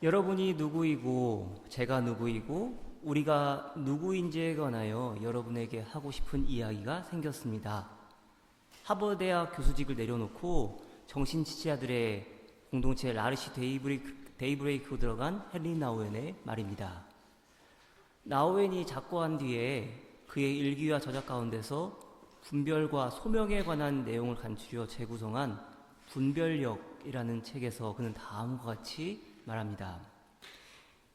여러분이 누구이고 제가 누구이고 우리가 누구인지에 관하여 여러분에게 하고 싶은 이야기가 생겼습니다. 하버드대학 교수직을 내려놓고 정신지체자들의 공동체 라르시 데이브레이크로 들어간 헨리 나우엔의 말입니다. 나우엔이 작고한 뒤에 그의 일기와 저작 가운데서 분별과 소명에 관한 내용을 간추려 재구성한 분별력이라는 책에서 그는 다음과 같이 말합니다.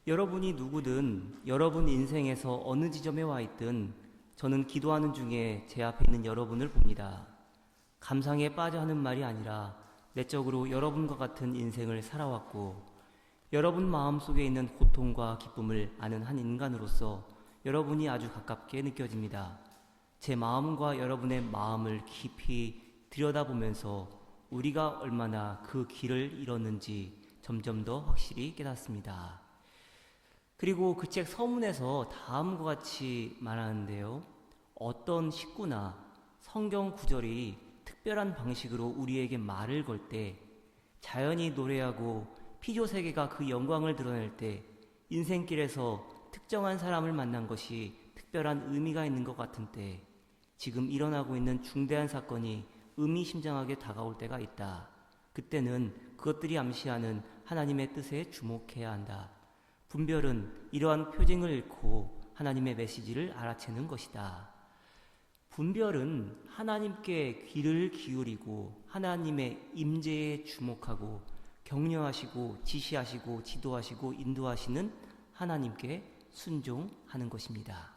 여러분이 누구든 여러분 인생에서 어느 지점에 와 있든 저는 기도하는 중에 제 앞에 있는 여러분을 봅니다. 감상에 빠져 하는 말이 아니라 내적으로 여러분과 같은 인생을 살아왔고 여러분 마음속에 있는 고통과 기쁨을 아는 한 인간으로서 여러분이 아주 가깝게 느껴집니다. 제 마음과 여러분의 마음을 깊이 들여다보면서 우리가 얼마나 그 길을 잃었는지 점점 더 확실히 깨닫습니다. 그리고 그 책 서문에서 다음과 같이 말하는데요. 어떤 식구나 성경 구절이 특별한 방식으로 우리에게 말을 걸 때, 자연이 노래하고 피조세계가 그 영광을 드러낼 때, 인생길에서 특정한 사람을 만난 것이 특별한 의미가 있는 것 같은 때, 지금 일어나고 있는 중대한 사건이 의미심장하게 다가올 때가 있다. 그때는 그것들이 암시하는 하나님의 뜻에 주목해야 한다. 분별은 이러한 표징을 잃고 하나님의 메시지를 알아채는 것이다. 분별은 하나님께 귀를 기울이고 하나님의 임재에 주목하고 격려하시고 지시하시고 지도하시고 인도하시는 하나님께 순종하는 것입니다.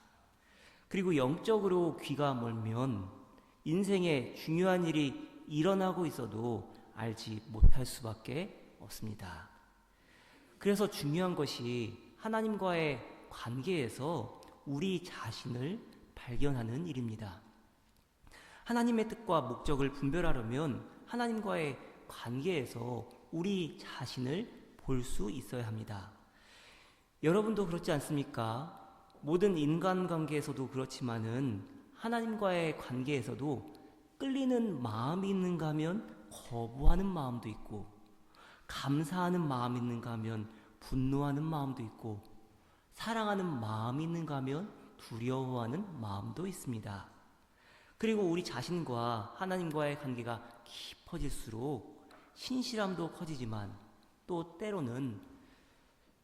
그리고 영적으로 귀가 멀면 인생에 중요한 일이 일어나고 있어도 알지 못할 수밖에 없습니다. 그래서 중요한 것이 하나님과의 관계에서 우리 자신을 발견하는 일입니다. 하나님의 뜻과 목적을 분별하려면 하나님과의 관계에서 우리 자신을 볼 수 있어야 합니다. 여러분도 그렇지 않습니까? 모든 인간관계에서도 그렇지만은 하나님과의 관계에서도 끌리는 마음이 있는가 하면 거부하는 마음도 있고, 감사하는 마음이 있는가 하면 분노하는 마음도 있고, 사랑하는 마음이 있는가 하면 두려워하는 마음도 있습니다. 그리고 우리 자신과 하나님과의 관계가 깊어질수록 신실함도 커지지만 또 때로는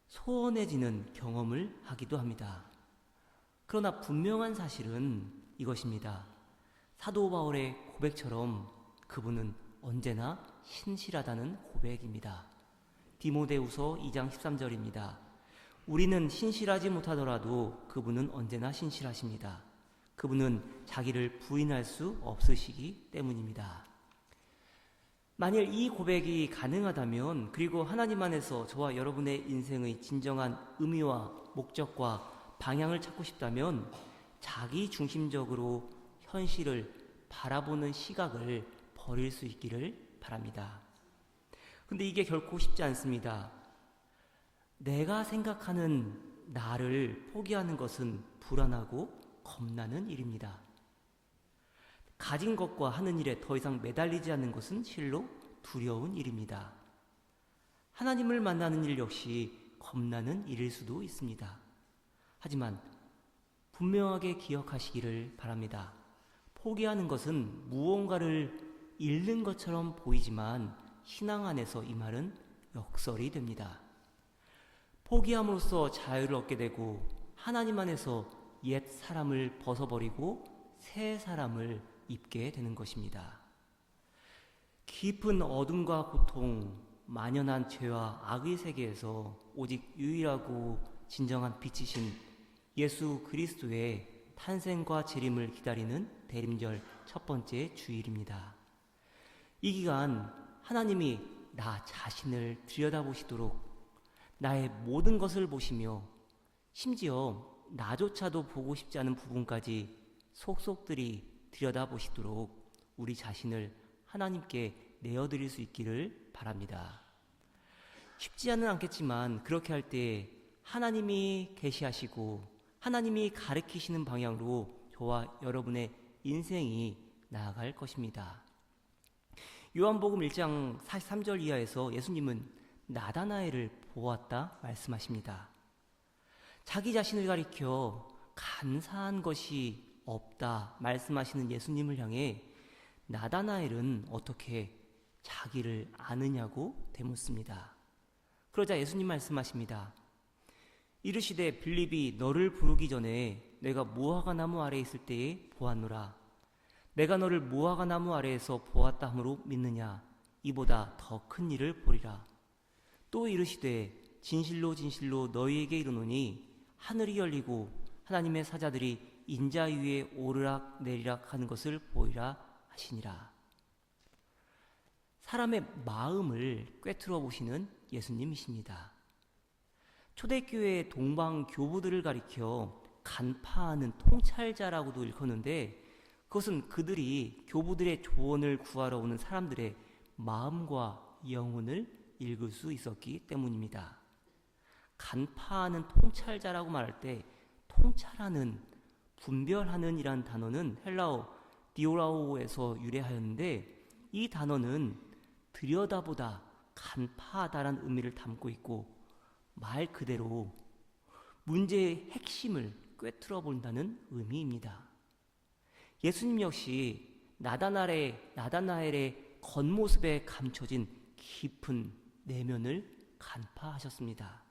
소원해지는 경험을 하기도 합니다. 그러나 분명한 사실은 이것입니다. 사도 바울의 고백처럼 그분은 언제나 신실하다는 고백입니다. 디모데후서 2장 13절입니다. 우리는 신실하지 못하더라도 그분은 언제나 신실하십니다. 그분은 자기를 부인할 수 없으시기 때문입니다. 만일 이 고백이 가능하다면, 그리고 하나님 안에서 저와 여러분의 인생의 진정한 의미와 목적과 방향을 찾고 싶다면 자기 중심적으로 현실을 바라보는 시각을 버릴 수 있기를 바랍니다. 근데 이게 결코 쉽지 않습니다. 내가 생각하는 나를 포기하는 것은 불안하고 겁나는 일입니다. 가진 것과 하는 일에 더 이상 매달리지 않는 것은 실로 두려운 일입니다. 하나님을 만나는 일 역시 겁나는 일일 수도 있습니다. 하지만 분명하게 기억하시기를 바랍니다. 포기하는 것은 무언가를 잃는 것처럼 보이지만 신앙 안에서 이 말은 역설이 됩니다. 포기함으로써 자유를 얻게 되고 하나님 안에서 옛 사람을 벗어버리고 새 사람을 입게 되는 것입니다. 깊은 어둠과 고통, 만연한 죄와 악의 세계에서 오직 유일하고 진정한 빛이신 예수 그리스도의 탄생과 재림을 기다리는 대림절 첫 번째 주일입니다. 이 기간 하나님이 나 자신을 들여다보시도록 나의 모든 것을 보시며 심지어 나조차도 보고 싶지 않은 부분까지 속속들이 들여다보시도록 우리 자신을 하나님께 내어드릴 수 있기를 바랍니다. 쉽지 않겠지만 그렇게 할 때 하나님이 계시하시고 하나님이 가르치시는 방향으로 저와 여러분의 인생이 나아갈 것입니다. 요한복음 1장 43절 이하에서 예수님은 나다나엘을 보았다 말씀하십니다. 자기 자신을 가리켜 간사한 것이 없다 말씀하시는 예수님을 향해 나다나엘은 어떻게 자기를 아느냐고 되묻습니다. 그러자 예수님 말씀하십니다. 이르시되 빌립이 너를 부르기 전에 내가 무화과 나무 아래에 있을 때에 보았노라. 내가 너를 무화과 나무 아래에서 보았다 함으로 믿느냐? 이보다 더 큰 일을 보리라. 또 이르시되 진실로 진실로 너희에게 이르노니 하늘이 열리고 하나님의 사자들이 인자 위에 오르락 내리락 하는 것을 보이라 하시니라. 사람의 마음을 꿰뚫어 보시는 예수님이십니다. 초대교회의 동방 교부들을 가리켜 간파하는 통찰자라고도 일컫는데, 그것은 그들이 교부들의 조언을 구하러 오는 사람들의 마음과 영혼을 읽을 수 있었기 때문입니다. 간파하는 통찰자라고 말할 때 통찰하는, 분별하는 이란 단어는 헬라어 디오라오에서 유래하였는데, 이 단어는 들여다보다 간파하다란 의미를 담고 있고, 말 그대로 문제의 핵심을 꿰뚫어 본다는 의미입니다. 예수님 역시 나다나엘의 겉모습에 감춰진 깊은 내면을 간파하셨습니다.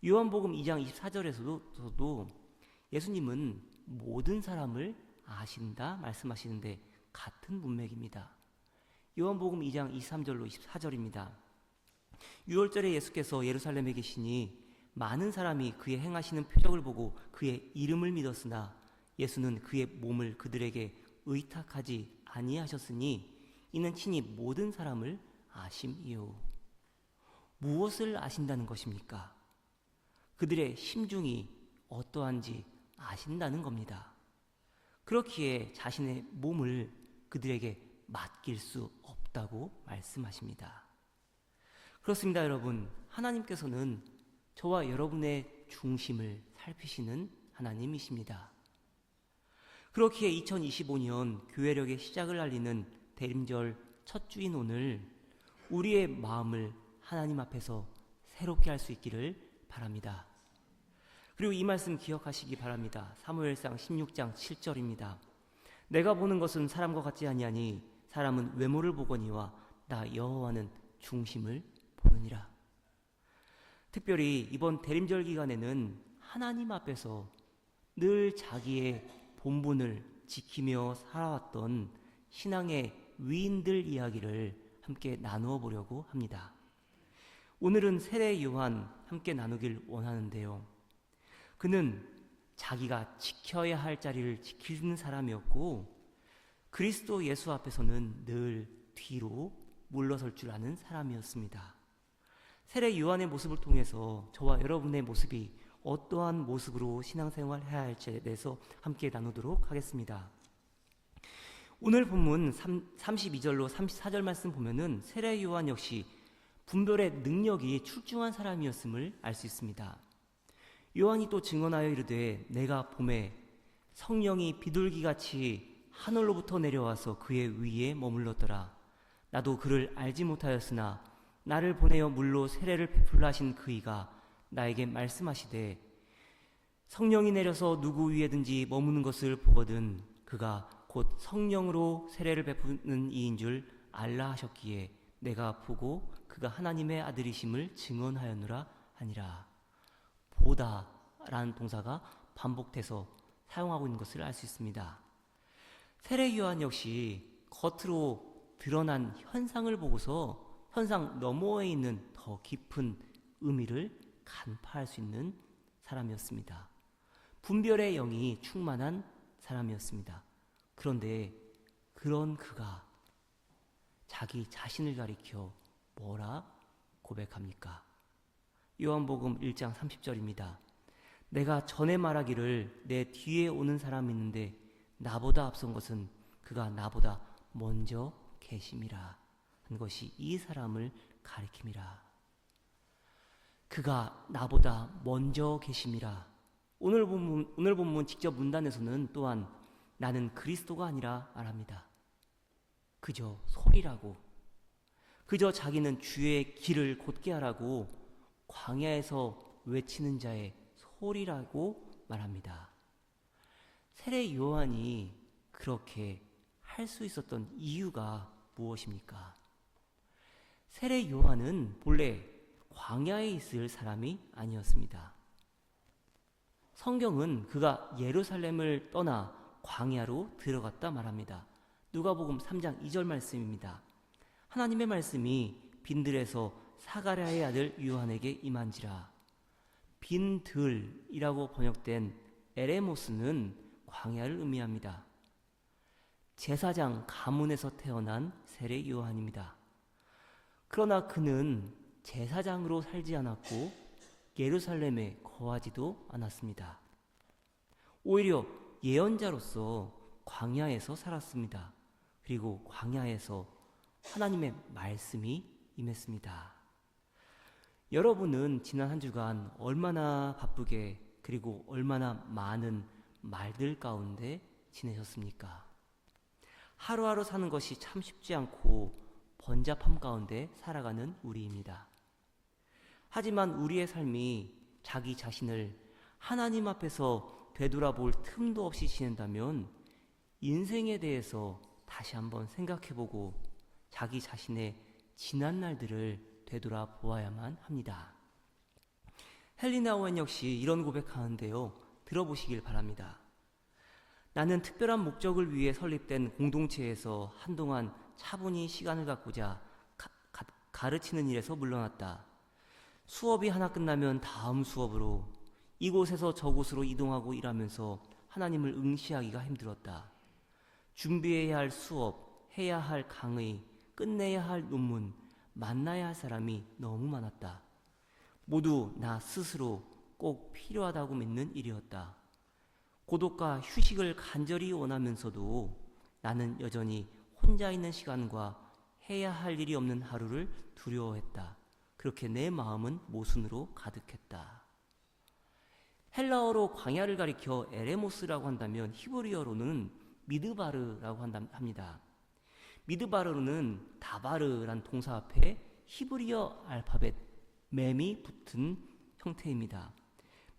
요한복음 2장 24절에서도 예수님은 모든 사람을 아신다 말씀하시는데 같은 문맥입니다. 요한복음 2장 23절로 24절입니다. 6월절에 예수께서 예루살렘에 계시니 많은 사람이 그의 행하시는 표적을 보고 그의 이름을 믿었으나 예수는 그의 몸을 그들에게 의탁하지 아니하셨으니 이는 친히 모든 사람을 아심이요. 무엇을 아신다는 것입니까? 그들의 심중이 어떠한지 아신다는 겁니다. 그렇기에 자신의 몸을 그들에게 맡길 수 없다고 말씀하십니다. 그렇습니다, 여러분. 하나님께서는 저와 여러분의 중심을 살피시는 하나님이십니다. 그렇기에 2025년 교회력의 시작을 알리는 대림절 첫 주인 오늘 우리의 마음을 하나님 앞에서 새롭게 할 수 있기를 바랍니다. 그리고 이 말씀 기억하시기 바랍니다. 사무엘상 16장 7절입니다. 내가 보는 것은 사람과 같지 아니하니 사람은 외모를 보거니와 나 여호와는 중심을 보느니라. 특별히 이번 대림절 기간에는 하나님 앞에서 늘 자기의 본분을 지키며 살아왔던 신앙의 위인들 이야기를 함께 나누어 보려고 합니다. 오늘은 세례 요한 함께 나누길 원하는데요. 그는 자기가 지켜야 할 자리를 지키는 사람이었고 그리스도 예수 앞에서는 늘 뒤로 물러설 줄 아는 사람이었습니다. 세례 요한의 모습을 통해서 저와 여러분의 모습이 어떠한 모습으로 신앙생활해야 할지에 대해서 함께 나누도록 하겠습니다. 오늘 본문 32절로 34절 말씀 보면은 세례 요한 역시 분별의 능력이 출중한 사람이었음을 알 수 있습니다. 요한이 또 증언하여 이르되 내가 보매 성령이 비둘기같이 하늘로부터 내려와서 그의 위에 머물렀더라. 나도 그를 알지 못하였으나 나를 보내어 물로 세례를 베풀라 하신 그이가 나에게 말씀하시되 성령이 내려서 누구 위에든지 머무는 것을 보거든 그가 곧 성령으로 세례를 베푸는 이인 줄 알라 하셨기에 내가 보고 그가 하나님의 아들이심을 증언하였노라 하니라. 보다 라는 동사가 반복돼서 사용하고 있는 것을 알 수 있습니다. 세례 요한 역시 겉으로 드러난 현상을 보고서 현상 너머에 있는 더 깊은 의미를 간파할 수 있는 사람이었습니다. 분별의 영이 충만한 사람이었습니다. 그런데 그런 그가 자기 자신을 가리켜 뭐라 고백합니까? 요한복음 1장 30절입니다. 내가 전에 말하기를 내 뒤에 오는 사람이 있는데 나보다 앞선 것은 그가 나보다 먼저 계심이라 한 것이 이 사람을 가리킴이라. 그가 나보다 먼저 계심이라. 오늘 본문 직접 문단에서는 또한 나는 그리스도가 아니라 말합니다. 그저 소리라고. 그저 자기는 주의 길을 곧게 하라고 광야에서 외치는 자의 소리라고 말합니다. 세례 요한이 그렇게 할 수 있었던 이유가 무엇입니까? 세례 요한은 본래 광야에 있을 사람이 아니었습니다. 성경은 그가 예루살렘을 떠나 광야로 들어갔다 말합니다. 누가복음 3장 2절 말씀입니다. 하나님의 말씀이 빈들에서 사가랴의 아들 요한에게 임한지라. 빈들이라고 번역된 에레모스는 광야를 의미합니다. 제사장 가문에서 태어난 세례 요한입니다. 그러나 그는 제사장으로 살지 않았고 예루살렘에 거하지도 않았습니다. 오히려 예언자로서 광야에서 살았습니다. 그리고 광야에서 하나님의 말씀이 임했습니다. 여러분은 지난 한 주간 얼마나 바쁘게 그리고 얼마나 많은 말들 가운데 지내셨습니까? 하루하루 사는 것이 참 쉽지 않고 번잡함 가운데 살아가는 우리입니다. 하지만 우리의 삶이 자기 자신을 하나님 앞에서 되돌아볼 틈도 없이 지낸다면 인생에 대해서 다시 한번 생각해보고 자기 자신의 지난 날들을 되돌아보아야만 합니다. 헬리나 오웬 역시 이런 고백하는데요. 들어보시길 바랍니다. 나는 특별한 목적을 위해 설립된 공동체에서 한동안 차분히 시간을 갖고자 가르치는 일에서 물러났다. 수업이 하나 끝나면 다음 수업으로 이곳에서 저곳으로 이동하고 일하면서 하나님을 응시하기가 힘들었다. 준비해야 할 수업, 해야 할 강의, 끝내야 할 논문, 만나야 할 사람이 너무 많았다. 모두 나 스스로 꼭 필요하다고 믿는 일이었다. 고독과 휴식을 간절히 원하면서도 나는 여전히 혼자 있는 시간과 해야 할 일이 없는 하루를 두려워했다. 그렇게 내 마음은 모순으로 가득했다. 헬라어로 광야를 가리켜 에레모스라고 한다면 히브리어로는 미드바르라고 합니다. 미드바르는 다바르란 동사 앞에 히브리어 알파벳 mem이 붙은 형태입니다.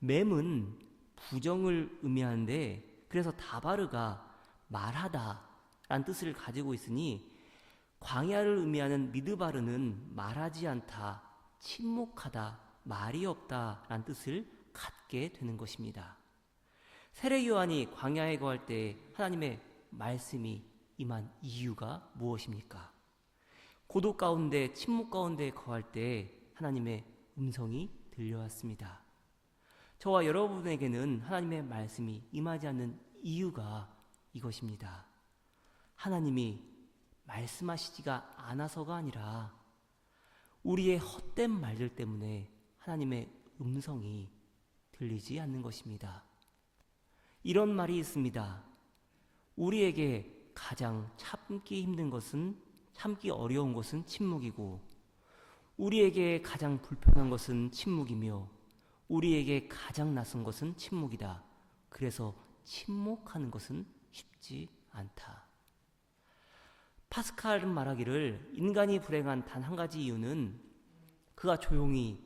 mem은 부정을 의미하는데 그래서 다바르가 말하다 라는 뜻을 가지고 있으니 광야를 의미하는 미드바르는 말하지 않다, 침묵하다, 말이 없다 라는 뜻을 갖게 되는 것입니다. 세례 요한이 광야에 거할 때 하나님의 말씀이 임한 이유가 무엇입니까? 고독 가운데 침묵 가운데 거할 때 하나님의 음성이 들려왔습니다. 저와 여러분에게는 하나님의 말씀이 임하지 않는 이유가 이것입니다. 하나님이 말씀하시지가 않아서가 아니라 우리의 헛된 말들 때문에 하나님의 음성이 들리지 않는 것입니다. 이런 말이 있습니다. 우리에게 가장 참기 힘든 것은, 참기 어려운 것은 침묵이고 우리에게 가장 불편한 것은 침묵이며 우리에게 가장 낯선 것은 침묵이다. 그래서 침묵하는 것은 쉽지 않다. 파스칼은 말하기를 인간이 불행한 단 한 가지 이유는 그가 조용히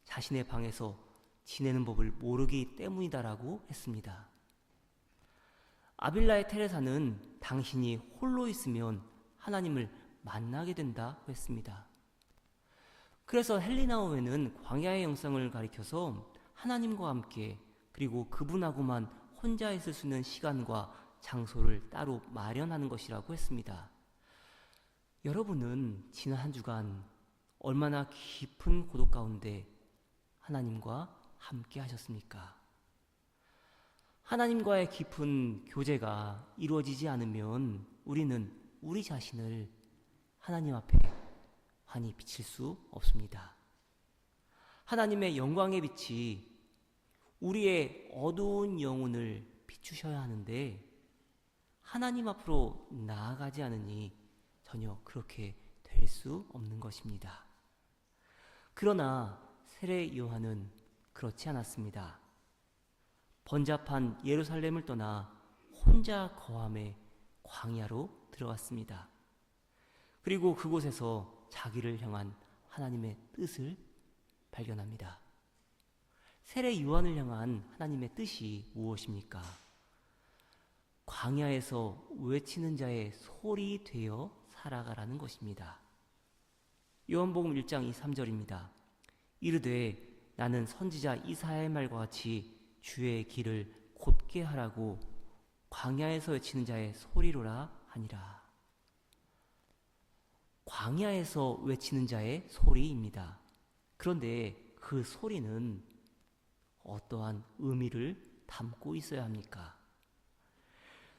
자신의 방에서 지내는 법을 모르기 때문이다라고 했습니다. 아빌라의 테레사는 당신이 홀로 있으면 하나님을 만나게 된다고 했습니다. 그래서 헬리나 오웬은 광야의 영성을 가리켜서 하나님과 함께 그리고 그분하고만 혼자 있을 수 있는 시간과 장소를 따로 마련하는 것이라고 했습니다. 여러분은 지난 한 주간 얼마나 깊은 고독 가운데 하나님과 함께 하셨습니까? 하나님과의 깊은 교제가 이루어지지 않으면 우리는 우리 자신을 하나님 앞에 환히 비칠 수 없습니다. 하나님의 영광의 빛이 우리의 어두운 영혼을 비추셔야 하는데 하나님 앞으로 나아가지 않으니 전혀 그렇게 될 수 없는 것입니다. 그러나 세례 요한은 그렇지 않았습니다. 번잡한 예루살렘을 떠나 혼자 거함의 광야로 들어갔습니다. 그리고 그곳에서 자기를 향한 하나님의 뜻을 발견합니다. 세례 요한을 향한 하나님의 뜻이 무엇입니까? 광야에서 외치는 자의 소리 되어 살아가라는 것입니다. 요한복음 1장 3절입니다. 이르되 나는 선지자 이사야의 말과 같이 주의 길을 곧게 하라고 광야에서 외치는 자의 소리로라 하니라. 광야에서 외치는 자의 소리입니다. 그런데 그 소리는 어떠한 의미를 담고 있어야 합니까?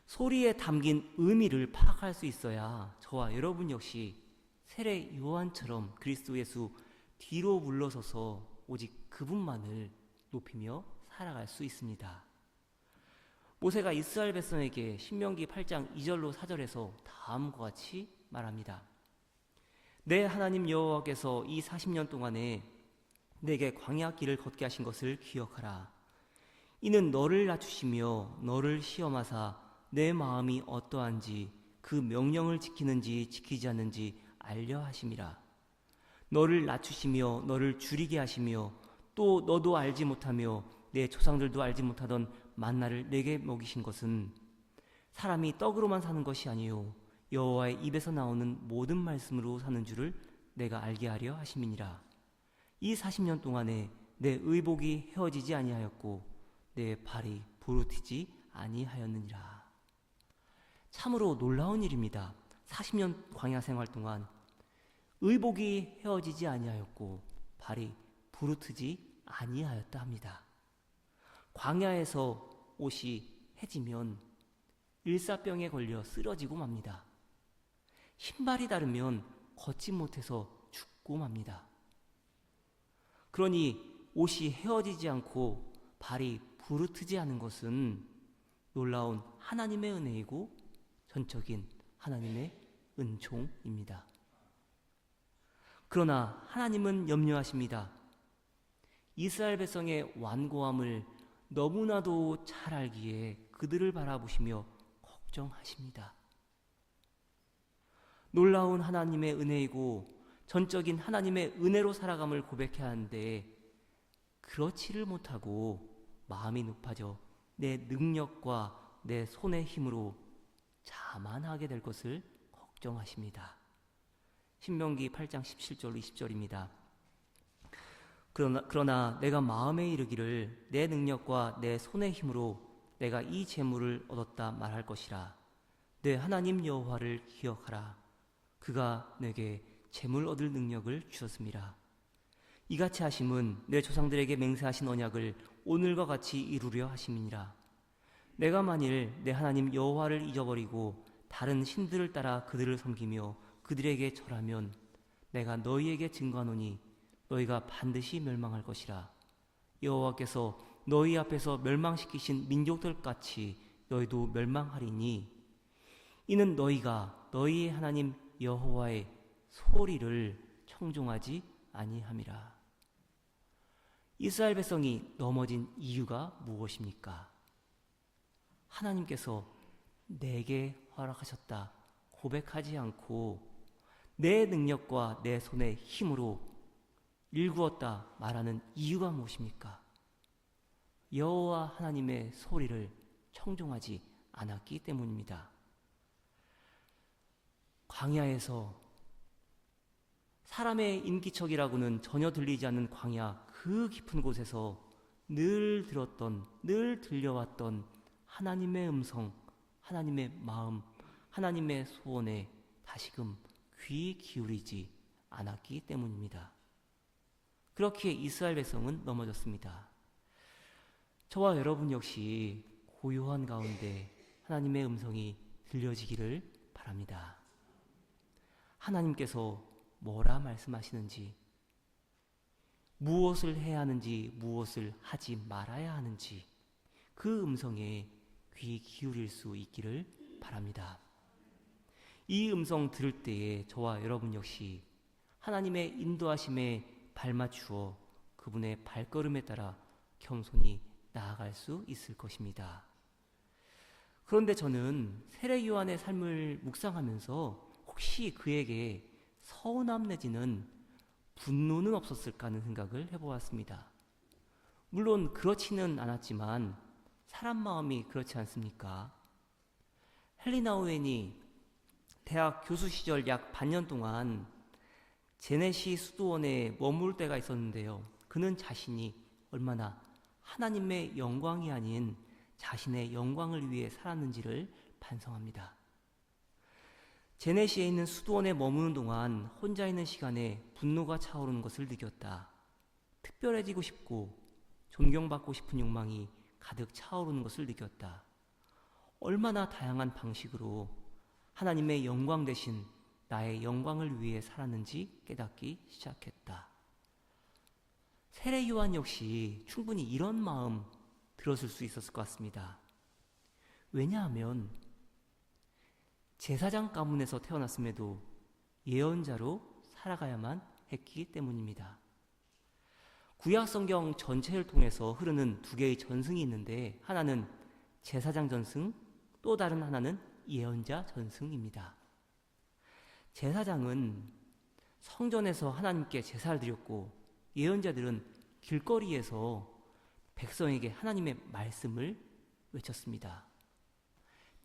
소리에 담긴 의미를 파악할 수 있어야 저와 여러분 역시 세례 요한처럼 그리스도 예수 뒤로 물러서서 오직 그분만을 높이며 살아갈 수 있습니다. 모세가 이스라엘 백성에게 신명기 8장 2절로 4절에서 다음과 같이 말합니다. 내 하나님 여호와께서 이 40년 동안에 내게 광야 길을 걷게 하신 것을 기억하라. 이는 너를 낮추시며 너를 시험하사 내 마음이 어떠한지 그 명령을 지키는지 지키지 않는지 알려 하심이라. 너를 낮추시며 너를 줄이게 하시며 또 너도 알지 못하며 내 조상들도 알지 못하던 만나를 내게 먹이신 것은 사람이 떡으로만 사는 것이 아니요 여호와의 입에서 나오는 모든 말씀으로 사는 줄을 내가 알게 하려 하심이니라. 이 40년 동안에 내 의복이 헤어지지 아니하였고 내 발이 부르트지 아니하였느니라. 참으로 놀라운 일입니다. 40년 광야 생활 동안 의복이 헤어지지 아니하였고 발이 부르트지 아니하였다 합니다. 광야에서 옷이 해지면 일사병에 걸려 쓰러지고 맙니다. 신발이 닳으면 걷지 못해서 죽고 맙니다. 그러니 옷이 헤어지지 않고 발이 부르트지 않은 것은 놀라운 하나님의 은혜이고 전적인 하나님의 은총입니다. 그러나 하나님은 염려하십니다. 이스라엘 백성의 완고함을 너무나도 잘 알기에 그들을 바라보시며 걱정하십니다. 놀라운 하나님의 은혜이고 전적인 하나님의 은혜로 살아감을 고백해야 하는데 그렇지를 못하고 마음이 높아져 내 능력과 내 손의 힘으로 자만하게 될 것을 걱정하십니다. 신명기 8장 17절로 20절입니다. 그러나 내가 마음에 이르기를 내 능력과 내 손의 힘으로 내가 이 재물을 얻었다 말할 것이라. 내 하나님 여호와를 기억하라. 그가 내게 재물 얻을 능력을 주셨음이라. 이같이 하심은 내 조상들에게 맹세하신 언약을 오늘과 같이 이루려 하심이니라. 내가 만일 내 하나님 여호와를 잊어버리고 다른 신들을 따라 그들을 섬기며 그들에게 절하면 내가 너희에게 증거하노니 너희가 반드시 멸망할 것이라. 여호와께서 너희 앞에서 멸망시키신 민족들같이 너희도 멸망하리니 이는 너희가 너희의 하나님 여호와의 소리를 청종하지 아니함이라. 이스라엘 백성이 넘어진 이유가 무엇입니까? 하나님께서 내게 허락하셨다 고백하지 않고 내 능력과 내 손의 힘으로 일구었다 말하는 이유가 무엇입니까? 여호와 하나님의 소리를 청종하지 않았기 때문입니다. 광야에서 사람의 인기척이라고는 전혀 들리지 않는 광야 그 깊은 곳에서 늘 들려왔던 하나님의 음성, 하나님의 마음, 하나님의 소원에 다시금 귀 기울이지 않았기 때문입니다. 그렇기에 이스라엘 백성은 넘어졌습니다. 저와 여러분 역시 고요한 가운데 하나님의 음성이 들려지기를 바랍니다. 하나님께서 뭐라 말씀하시는지, 무엇을 해야 하는지, 무엇을 하지 말아야 하는지 그 음성에 귀 기울일 수 있기를 바랍니다. 이 음성 들을 때에 저와 여러분 역시 하나님의 인도하심에 발맞추어 그분의 발걸음에 따라 겸손히 나아갈 수 있을 것입니다. 그런데 저는 세례 요한의 삶을 묵상하면서 혹시 그에게 서운함 내지는 분노는 없었을까 하는 생각을 해보았습니다. 물론 그렇지는 않았지만 사람 마음이 그렇지 않습니까? 헨리 나우엔이 대학 교수 시절 약 반년 동안 제네시 수도원에 머물 때가 있었는데요. 그는 자신이 얼마나 하나님의 영광이 아닌 자신의 영광을 위해 살았는지를 반성합니다. 제네시에 있는 수도원에 머무는 동안 혼자 있는 시간에 분노가 차오르는 것을 느꼈다. 특별해지고 싶고 존경받고 싶은 욕망이 가득 차오르는 것을 느꼈다. 얼마나 다양한 방식으로 하나님의 영광 대신 나의 영광을 위해 살았는지 깨닫기 시작했다. 세례 요한 역시 충분히 이런 마음 들었을 수 있었을 것 같습니다. 왜냐하면 제사장 가문에서 태어났음에도 예언자로 살아가야만 했기 때문입니다. 구약 성경 전체를 통해서 흐르는 두 개의 전승이 있는데 하나는 제사장 전승, 또 다른 하나는 예언자 전승입니다. 제사장은 성전에서 하나님께 제사를 드렸고 예언자들은 길거리에서 백성에게 하나님의 말씀을 외쳤습니다.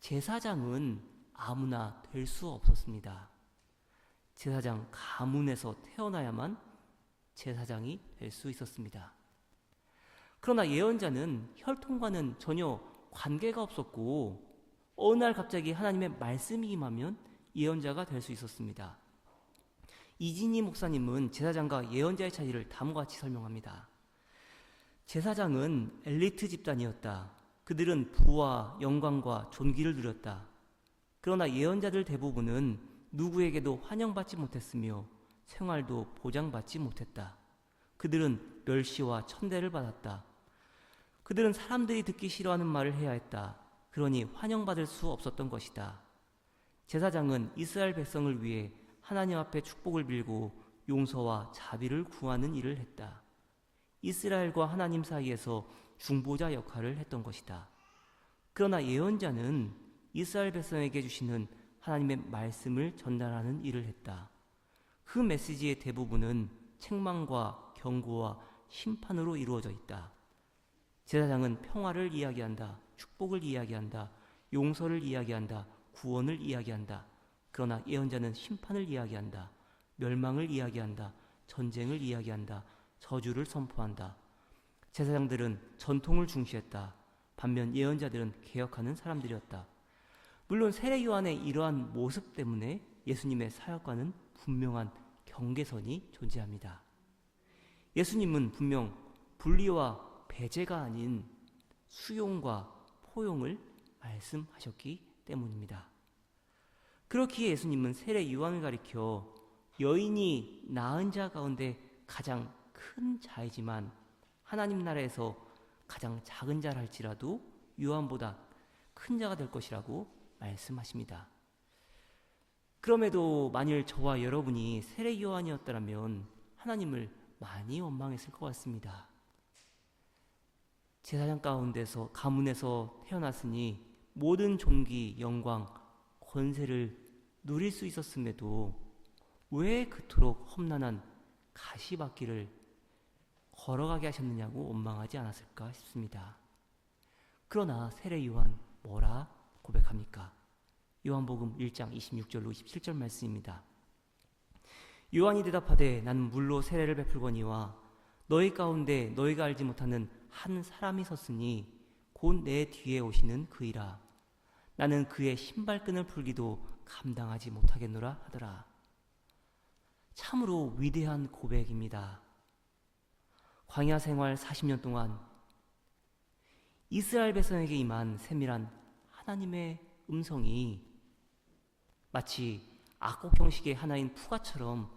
제사장은 아무나 될 수 없었습니다. 제사장 가문에서 태어나야만 제사장이 될 수 있었습니다. 그러나 예언자는 혈통과는 전혀 관계가 없었고 어느 날 갑자기 하나님의 말씀이 임하면 예언자가 될 수 있었습니다. 이진희 목사님은 제사장과 예언자의 차이를 다음과 같이 설명합니다. 제사장은 엘리트 집단이었다. 그들은 부와 영광과 존귀를 누렸다. 그러나 예언자들 대부분은 누구에게도 환영받지 못했으며 생활도 보장받지 못했다. 그들은 멸시와 천대를 받았다. 그들은 사람들이 듣기 싫어하는 말을 해야 했다. 그러니 환영받을 수 없었던 것이다. 제사장은 이스라엘 백성을 위해 하나님 앞에 축복을 빌고 용서와 자비를 구하는 일을 했다. 이스라엘과 하나님 사이에서 중보자 역할을 했던 것이다. 그러나 예언자는 이스라엘 백성에게 주시는 하나님의 말씀을 전달하는 일을 했다. 그 메시지의 대부분은 책망과 경고와 심판으로 이루어져 있다. 제사장은 평화를 이야기한다. 축복을 이야기한다. 용서를 이야기한다. 구원을 이야기한다. 그러나 예언자는 심판을 이야기한다. 멸망을 이야기한다. 전쟁을 이야기한다. 저주를 선포한다. 제사장들은 전통을 중시했다. 반면 예언자들은 개혁하는 사람들이었다. 물론 세례 요한의 이러한 모습 때문에 예수님의 사역과는 분명한 경계선이 존재합니다. 예수님은 분명 분리와 배제가 아닌 수용과 포용을 말씀하셨기 때문입니다. 그렇기에 예수님은 세례 요한을 가리켜 여인이 낳은 자 가운데 가장 큰 자이지만 하나님 나라에서 가장 작은 자라 할지라도 요한보다 큰 자가 될 것이라고 말씀하십니다. 그럼에도 만일 저와 여러분이 세례 요한이었다면 하나님을 많이 원망했을 것 같습니다. 제사장 가운데서 가문에서 태어났으니 모든 존귀, 영광, 권세를 누릴 수 있었음에도 왜 그토록 험난한 가시밭길을 걸어가게 하셨느냐고 원망하지 않았을까 싶습니다. 그러나 세례 요한 뭐라 고백합니까? 요한복음 1장 26절로 27절 말씀입니다. 요한이 대답하되 나는 물로 세례를 베풀거니와 너희 가운데 너희가 알지 못하는 한 사람이 섰으니 곧 내 뒤에 오시는 그이라. 나는 그의 신발끈을 풀기도 감당하지 못하겠노라 하더라. 참으로 위대한 고백입니다. 광야 생활 40년 동안 이스라엘 백성에게 임한 세밀한 하나님의 음성이 마치 악곡 형식의 하나인 푸가처럼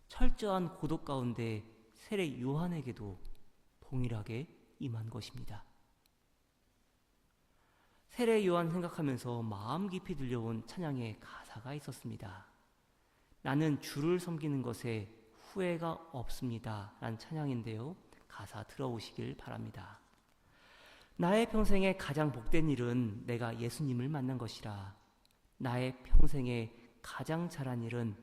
철저한 고독 가운데 세례 요한에게도 동일하게 임한 것입니다. 세례 요한 생각하면서 마음 깊이 들려온 찬양의 가사가 있었습니다. 나는 주를 섬기는 것에 후회가 없습니다. 라는 찬양인데요. 가사 들어보시길 바랍니다. 나의 평생에 가장 복된 일은 내가 예수님을 만난 것이라. 나의 평생에 가장 잘한 일은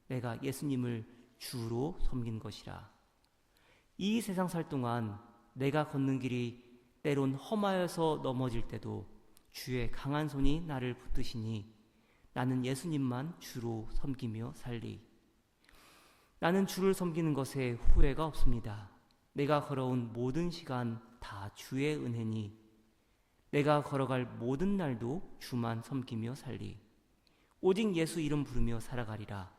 내가 예수님을 주로 섬긴 것이라. 이 세상 살 동안 내가 걷는 길이 때론 험하여서 넘어질 때도 주의 강한 손이 나를 붙드시니 나는 예수님만 주로 섬기며 살리. 나는 주를 섬기는 것에 후회가 없습니다. 내가 걸어온 모든 시간 다 주의 은혜니 내가 걸어갈 모든 날도 주만 섬기며 살리. 오직 예수 이름 부르며 살아가리라.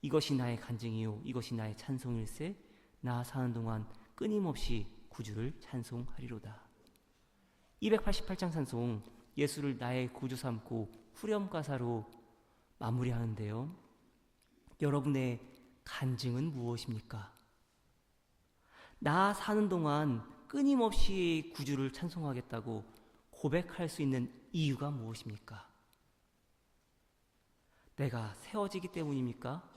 이것이 나의 간증이요 이것이 나의 찬송일세. 나 사는 동안 끊임없이 구주를 찬송하리로다. 288장 찬송, 예수를 나의 구주 삼고 후렴가사로 마무리하는데요. 여러분의 간증은 무엇입니까? 나 사는 동안 끊임없이 구주를 찬송하겠다고 고백할 수 있는 이유가 무엇입니까? 내가 세워지기 때문입니까?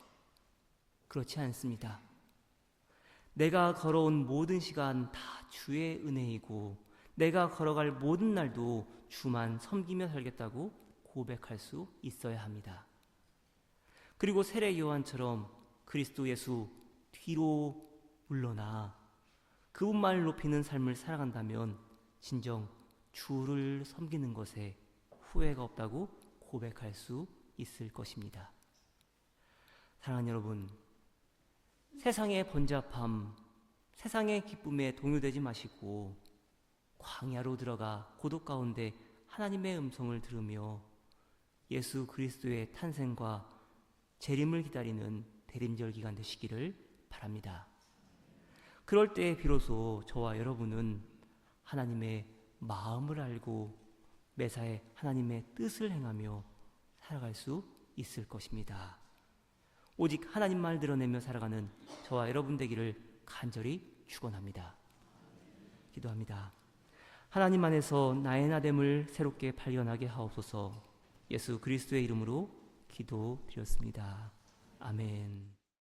그렇지 않습니다. 내가 걸어온 모든 시간 다 주의 은혜이고 내가 걸어갈 모든 날도 주만 섬기며 살겠다고 고백할 수 있어야 합니다. 그리고 세례 요한처럼 그리스도 예수 뒤로 물러나 그분만을 높이는 삶을 살아간다면 진정 주를 섬기는 것에 후회가 없다고 고백할 수 있을 것입니다. 사랑하는 여러분, 세상의 번잡함, 세상의 기쁨에 동요되지 마시고 광야로 들어가 고독 가운데 하나님의 음성을 들으며 예수 그리스도의 탄생과 재림을 기다리는 대림절 기간 되시기를 바랍니다. 그럴 때 비로소 저와 여러분은 하나님의 마음을 알고 매사에 하나님의 뜻을 행하며 살아갈 수 있을 것입니다. 오직 하나님 말 드러내며 살아가는 저와 여러분 되기를 간절히 축원합니다. 기도합니다. 하나님 안에서 나의 나됨을 새롭게 발견하게 하옵소서. 예수 그리스도의 이름으로 기도드렸습니다. 아멘.